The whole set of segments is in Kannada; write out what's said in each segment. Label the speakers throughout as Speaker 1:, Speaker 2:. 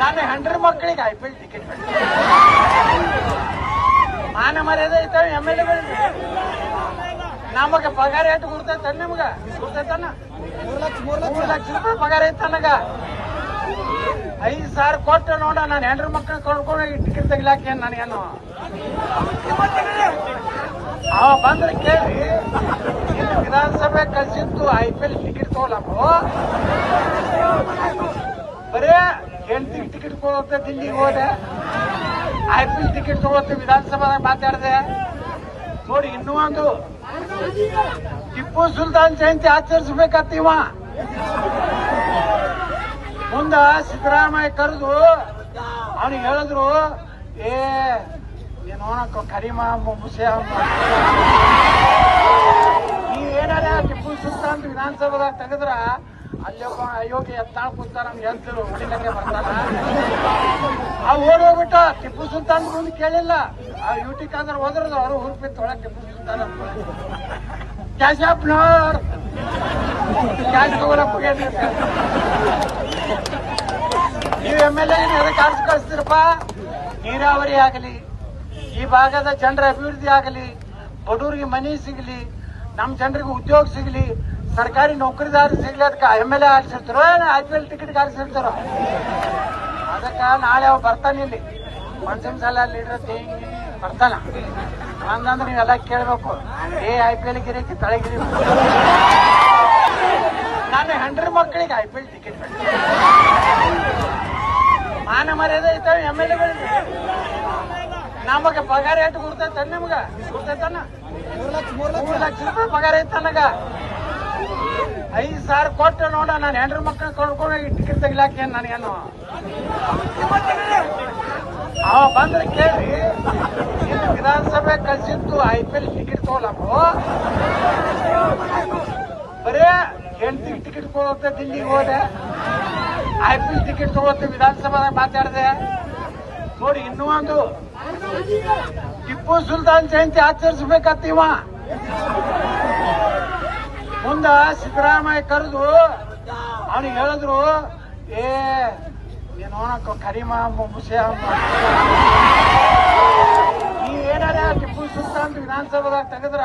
Speaker 1: ನನ್ನ ಹೆಂಡ್ರ ಮಕ್ಕಳಿಗೆ IPL ಟಿಕೆಟ್ ಮಾನ ಮರ್ಯಾದೆ ಐತಾವ MLA ನಮಗ ಪಗಾರ ಎಷ್ಟು ಕೊಡ್ತೈತ ನಿಮ್ಗ ಕೊಡ್ತೈತನ 3 ಲಕ್ಷ ರೂಪಾಯಿ ಪಗಾರ ಐತ ನನಗ 5,000 ಕೊಟ್ಟು ನೋಡ ನಾನು ಹೆಂಡ್ರ ಮಕ್ಕಳು ಕೊಂಡ್ಕೊಂಡು ಟಿಕೆಟ್ ತೆಗಿಲಾಕ ನನಗೇನು ಅವ ಬಂದ್ರೆ ಕೇಳಿ ವಿಧಾನಸಭೆ ಕಳ್ಸಿದ್ದು IPL ಟಿಕೆಟ್ ತಗೊಳಕು ಬರೇ ಹೆಂಡತಿಗೆ ಟಿಕೆಟ್ ಕೊಡುತ್ತೆ ದಿಲ್ಲಿಗೆ ಹೋದೆ IPL ಟಿಕೆಟ್ ತಗೊಳುತ್ತೆ ವಿಧಾನಸಭಾದಾಗ ಮಾತಾಡಿದೆ ನೋಡಿ ಇನ್ನೂ ಒಂದು ಟಿಪ್ಪು ಸುಲ್ತಾನ್ ಜಯಂತಿ ಆಚರಿಸಬೇಕತ್ತ ಇವ ಮುಂದ ಸಿದ್ದರಾಮಯ್ಯ ಕರೆದು ಅವನಿಗೆ ಹೇಳಿದ್ರು ಏನೋ ಕರೀಮ ಮುಸೆ ಈ ಏನಾರ ಟಿಪ್ಪು ಸುಲ್ತಾನ್ ವಿಧಾನಸಭಾದಾಗ ತೆಗೆದ್ರ ಅಲ್ಲಿ ಒಬ್ಬ ಅಯೋಗ್ಯ ಎತ್ತಾಳ ಕೂತಾರ ನಮ್ಗೆ ಎದ್ದು ಹೊಡಿಲಕ್ಕೆ ಬರ್ತಾನ ಆ ಓಡೋಗ್ಬಿಟ್ಟ ಟಿಪ್ಪು ಸುಲ್ತಾನ್ ಮುಂದೆ ಕೇಳಿಲ್ಲ ಆ ಯುಟಿ ಕಾದ್ರ ಹೋದ್ರದು ಅವರು ಹುರುಪಿತ್ತು ಒಳಗೆ ಟಿಪ್ಪು ಸುಲ್ತಾನ್ ಕ್ಯಾಶ್ ಆಪ್ನವ್ರ ಕ್ಯಾಶ್ ತಗೊಳಕ್ ನೀವು MLA ಎದಕ್ಕೆ ಆರಿಸಿ ಕಳಿಸ್ತೀರಪ್ಪ ನೀರಾವರಿ ಆಗಲಿ ಈ ಭಾಗದ ಜನರ ಅಭಿವೃದ್ಧಿ ಆಗಲಿ ಬಡವರಿಗೆ ಮನೆ ಸಿಗಲಿ ನಮ್ಮ ಜನರಿಗೆ ಉದ್ಯೋಗ ಸಿಗಲಿ ಸರ್ಕಾರಿ ನೌಕರಿದಾರ ಸಿಗ್ಲಿ ಅದಕ್ಕೆ MLA ಆರಿಸಿರ್ತಾರೋ IPL ಟಿಕೆಟ್ ಆರಿಸಿರ್ತಾರೋ ಅದಕ್ಕೆ ನಾಳೆ ಅವ್ ಬರ್ತಾನೆ ಇಲ್ಲಿ ಮನ್ಸಿನ ಸಲ ಲೀಡರ್ ಬರ್ತಾನ ಹಂಗಂದ್ರೆ ನೀವೆಲ್ಲ ಕೇಳ್ಬೇಕು IPL ಗಿರಿಕಿ ತಳಗಿರಿ ನನ್ನ ಹೆಂಡ್ರ ಮಕ್ಕಳಿಗೆ IPL ಟಿಕೆಟ್ ಮಾನ ಮರ್ಯಾದೆ ಐತಾವ MLA ನಮಗ ಪಗಾರ ಎಷ್ಟು ಕೊಡ್ತೈತ ನಿಮ್ಗ ಕೊಡ್ತೈತನ 3 ಲಕ್ಷ ರೂಪಾಯಿ ಪಗಾರ ಐತ ನನಗ 5,000 ಕೊಟ್ಟು ನೋಡ ನಾನು ಹೆಂಡ್ರ ಮಕ್ಕಳು ಕೊಂಡ್ಕೊಂಡು ಟಿಕೆಟ್ ತೆಗಿಲಾಕ ನನಗೇನು ಅವ ಬಂದ್ರೆ ಕೇಳಿ ವಿಧಾನಸಭೆ ಕಳ್ಸಿದ್ದು IPL ಟಿಕೆಟ್ ತಗೊಳಕು ಬರೇ ಹೆಂಡತಿಗೆ ಟಿಕೆಟ್ ಕೊಡುತ್ತೆ ದಿಲ್ಲಿಗೆ ಹೋದೆ IPL ಟಿಕೆಟ್ ತಗೊಳುತ್ತೆ ವಿಧಾನಸಭಾದಾಗ ಮಾತಾಡಿದೆ ನೋಡಿ ಇನ್ನೂ ಒಂದು ಟಿಪ್ಪು ಸುಲ್ತಾನ್ ಜಯಂತಿ ಆಚರಿಸಬೇಕತ್ತ ಇವ ಮುಂದ ಸಿದ್ದರಾಮಯ್ಯ ಕರೆದು ಅವನಿಗೆ ಹೇಳಿದ್ರು ಏನೋ ಕರೀಮ ಮುಸೆ ಈ ಏನಾರ ಟಿಪ್ಪು ಸುಲ್ತಾನ್ ವಿಧಾನಸಭಾದಾಗ ತೆಗೆದ್ರ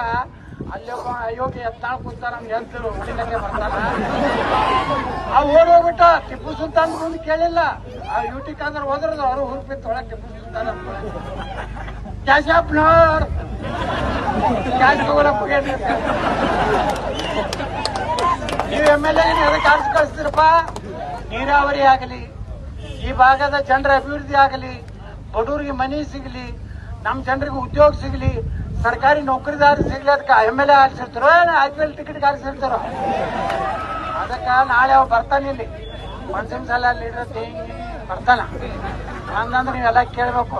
Speaker 1: ಅಲ್ಲಿ ಒಬ್ಬ ಅಯೋಗ್ಯ ಎತ್ತಾಳ ಕೂತಾರ ನಮ್ಗೆ ಎದ್ದು ಹೊಡಿಲಕ್ಕೆ ಬರ್ತಾನ ಆ ಓಡೋಗ್ಬಿಟ್ಟ ಟಿಪ್ಪು ಸುಲ್ತಾನ್ ಮುಂದೆ ಕೇಳಿಲ್ಲ ಆ ಯುಟಿ ಕಾದ್ರ ಹೋದ್ರದು ಅವರು ಹುರುಪಿತ್ತು ಒಳಗೆ ಟಿಪ್ಪು ಸುಲ್ತಾನ್ ಕ್ಯಾಶ್ ಆಪ್ನವ್ರ ಕ್ಯಾಶ್ ತಗೊಳಕ್ ನೀವು MLA ಎದಕ್ಕೆ ಆರಿಸಿ ಕಳಿಸ್ತೀರಪ್ಪ ನೀರಾವರಿ ಆಗಲಿ ಈ ಭಾಗದ ಜನರ ಅಭಿವೃದ್ಧಿ ಆಗಲಿ ಬಡವರಿಗೆ ಮನೆ ಸಿಗಲಿ ನಮ್ಮ ಜನರಿಗೆ ಉದ್ಯೋಗ ಸಿಗಲಿ ಸರ್ಕಾರಿ ನೌಕರಿದಾರ ಸಿಗ್ಲಿ ಅದಕ್ಕೆ MLA ಆರಿಸಿರ್ತಾರೋ IPL ಟಿಕೆಟ್ ಆರಿಸಿರ್ತಾರೋ ಅದಕ್ಕೆ ನಾಳೆ ಅವ್ ಬರ್ತಾನೆ ಇಲ್ಲಿ ಮನ್ಸಿನ ಸಲ ಲೀಡರ್ ಬರ್ತಾನ ಹಂಗಂದ್ರೆ ನೀವೆಲ್ಲ ಕೇಳ್ಬೇಕು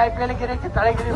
Speaker 1: IPL ಗಿರಿಕಿ ತಳಗಿರಿ